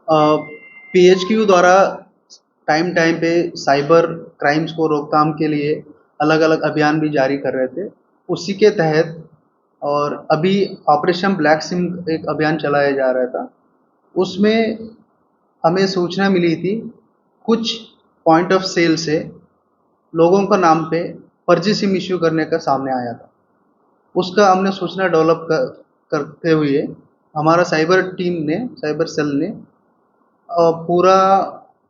PHQ द्वारा time time पे cyber crimes को रोकथाम के लिए अलग अलग अभियान भी जारी कर रहे थे। उसी के तहत और अभी ऑपरेशन ब्लैक सिम एक अभियान चलाया जा रहा था। उसमें हमें सूचना मिली थी, कुछ पॉइंट ऑफ सेल से लोगों का नाम पे फर्जी सिम इश्यू करने का सामने आया था। उसका हमने सूचना डेवलप करते हुए हमारा साइबर सेल ने पूरा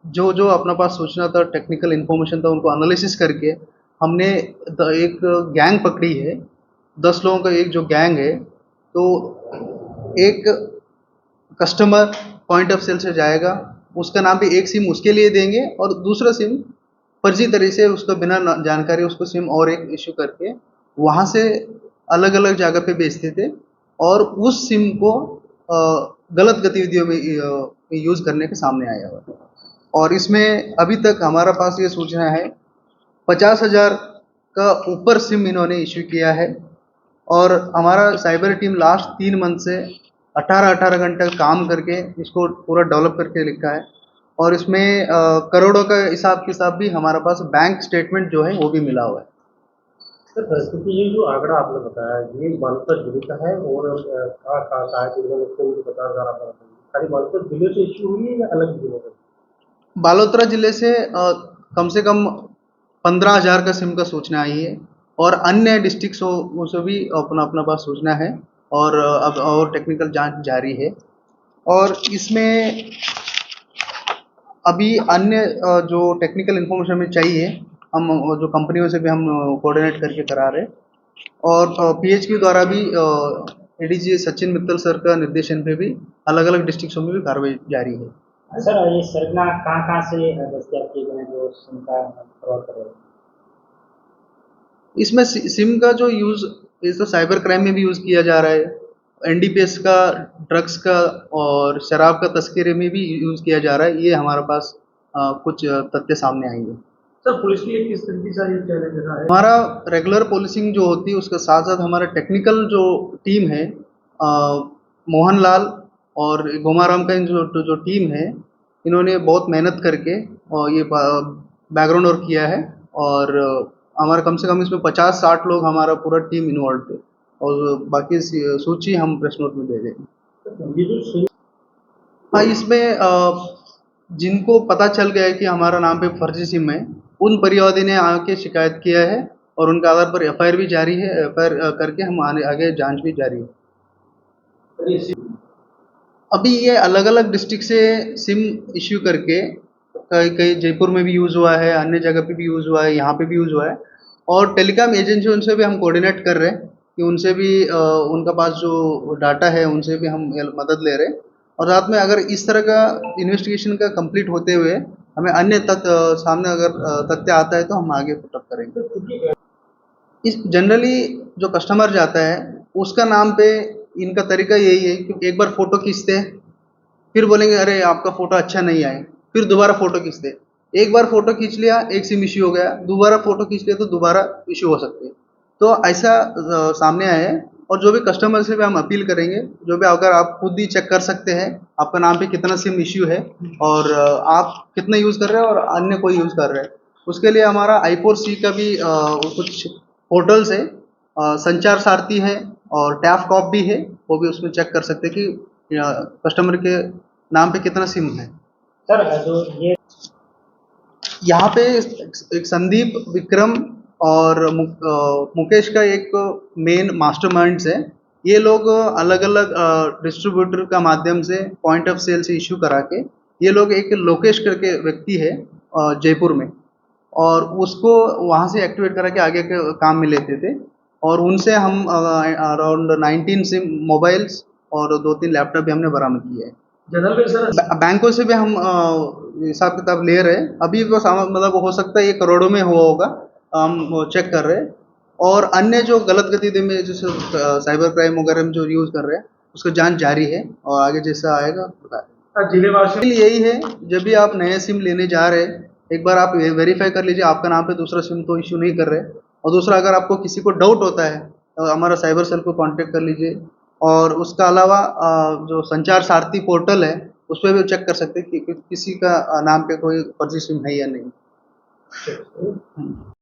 जो जो अपने पास सूचना था, टेक्निकल इन्फॉर्मेशन था, उनको एनालिसिस करके हमने एक गैंग पकड़ी है। 10 लोगों का एक जो गैंग है, तो एक कस्टमर पॉइंट ऑफ सेल से जाएगा, उसका नाम पे एक सिम उसके लिए देंगे और दूसरा सिम फर्जी तरीके से उसको बिना जानकारी उसको सिम और एक इश्यू करके वहाँ से अलग अलग जगह पे बेचते थे और उस सिम को गलत गतिविधियों में यूज़ करने के सामने आया हुआ था। और इसमें अभी तक हमारा पास ये सूचना है, 50,000 का ऊपर सिम इन्होंने इश्यू किया है। और हमारा साइबर टीम लास्ट 3 मंथ से 18-18 घंटे काम करके इसको पूरा डेवलप करके लिखा है। और इसमें करोड़ों का हिसाब किताब भी हमारे पास बैंक स्टेटमेंट जो है वो भी मिला हुआ है। सर, क्योंकि ये जो आंकड़ा आपने बताया ये बागपत जिले का है और कहाँ का है, जिले में इसको मुझे 50,000 आपने बताया, खाली बागपत जिले से इश्यू हुई है या अलग जिलों से? बालोतरा जिले कम से कम 15,000 का सिम का सूचना आई है और अन्य डिस्ट्रिक्ट से भी अपना अपना पास सूचना है। और अब और टेक्निकल जांच जारी है। और इसमें अभी अन्य जो टेक्निकल इन्फॉर्मेशन हमें चाहिए, हम जो कंपनियों से भी हम कोऑर्डिनेट करके करा रहे हैं। और पीएचक्यू द्वारा भी एडीजी सचिन मित्तल सर का निर्देशन पे भी अलग अलग डिस्ट्रिक्टों में भी कार्रवाई जारी है। सर, ये सरगना कहाँ से दस्तयाब किए गए हैं जो सिम का फरॉड कर रहे हैं? इसमें सिम का जो यूज़ इस तो साइबर क्राइम में भी यूज़ किया जा रहा है, एनडीपीएस का, ड्रग्स का और शराब का तस्करी में भी यूज़ किया जा रहा है। ये हमारे पास कुछ तथ्य सामने आएंगे। सर, पुलिस के लिए किस तरीके से ये चैलेंज रहा है? हमारा रेगुलर पुलिसिंग जो होती है उसके साथ साथ हमारा टेक्निकल जो टीम है, मोहनलाल और गोमाराम का जो टीम है, इन्होंने बहुत मेहनत करके और ये बैकग्राउंड वर्क किया है। और हमारा कम से कम इसमें 50-60 लोग हमारा पूरा टीम इन्वॉल्व थे और बाकी सूची हम प्रेस नोट में दे देंगे। ये जो सिम हाँ, इसमें जिनको पता चल गया है कि हमारा नाम पे फर्जी सिम है, उन परिवादी ने आके शिकायत किया है और उनके आधार पर एफआईआर भी जारी है। एफआईआर करके हम आगे जांच भी जारी है। अभी ये अलग अलग डिस्ट्रिक्ट से सिम इश्यू करके कहीं कहीं जयपुर में भी यूज़ हुआ है, अन्य जगह पे भी यूज़ हुआ है, यहाँ पे भी यूज़ हुआ है। और टेलीकॉम एजेंसी उनसे भी हम कोऑर्डिनेट कर रहे हैं कि उनसे भी उनका पास जो डाटा है उनसे भी हम मदद ले रहे हैं। और साथ में अगर इस तरह का इन्वेस्टिगेशन का कंप्लीट होते हुए हमें अन्य सामने अगर तथ्य आता है तो हम आगे पुटअप करेंगे। इस जनरली जो कस्टमर जाता है उसका नाम पे इनका तरीका यही है कि एक बार फ़ोटो खींचते हैं, फिर बोलेंगे अरे आपका फ़ोटो अच्छा नहीं आया, फिर दोबारा फ़ोटो खींचते हैं। एक बार फ़ोटो खींच लिया, एक सिम इश्यू हो गया, दोबारा फ़ोटो खींच लिया तो दोबारा इश्यू हो सकते हैं। तो ऐसा सामने आया है। और जो भी कस्टमर से भी हम अपील करेंगे, जो भी अगर आप खुद ही चेक कर सकते हैं आपका नाम पे कितना सिम इश्यू है और आप कितना यूज़ कर रहे हैं और अन्य कोई यूज़ कर रहे हैं, उसके लिए हमारा I4C का भी कुछ पोर्टल्स है, संचार सारथी है और टैफ कॉप भी है, वो भी उसमें चेक कर सकते हैं कि कस्टमर के नाम पे कितना सिम है। सर, जो ये यहाँ पे एक संदीप, विक्रम और मुकेश का एक मेन मास्टरमाइंड्स है। ये लोग अलग अलग डिस्ट्रीब्यूटर का माध्यम से पॉइंट ऑफ सेल से इश्यू करा के, ये लोग एक लोकेश करके व्यक्ति है जयपुर में, और उसको वहाँ से एक्टिवेट करा के आगे के काम में लेते थे। और उनसे हम अराउंड 19 सिम मोबाइल्स और 2-3 लैपटॉप भी हमने बरामद किए हैं। जनरल सर, बैंकों से भी हम हिसाब किताब ले रहे हैं। अभी वो मतलब हो सकता है ये करोड़ों में हुआ होगा, हम वो चेक कर रहे हैं। और अन्य जो गलत गतिविधि में जैसे साइबर क्राइम वगैरह में जो यूज़ कर रहे हैं उसका जांच जारी है और आगे जैसा आएगा बता जिलेवासी यही है। जब भी आप नए सिम लेने जा रहे हैं, एक बार आप वेरीफाई कर लीजिए आपका नाम पे दूसरा सिम तो इश्यू नहीं कर रहे। और दूसरा, अगर आपको किसी को डाउट होता है तो हमारा साइबर सेल को कांटेक्ट कर लीजिए। और उसका अलावा जो संचार सारथी पोर्टल है उस पर भी चेक कर सकते हैं कि किसी का नाम पे कोई फर्जी सिम है या नहीं। ठीक है। हम्म।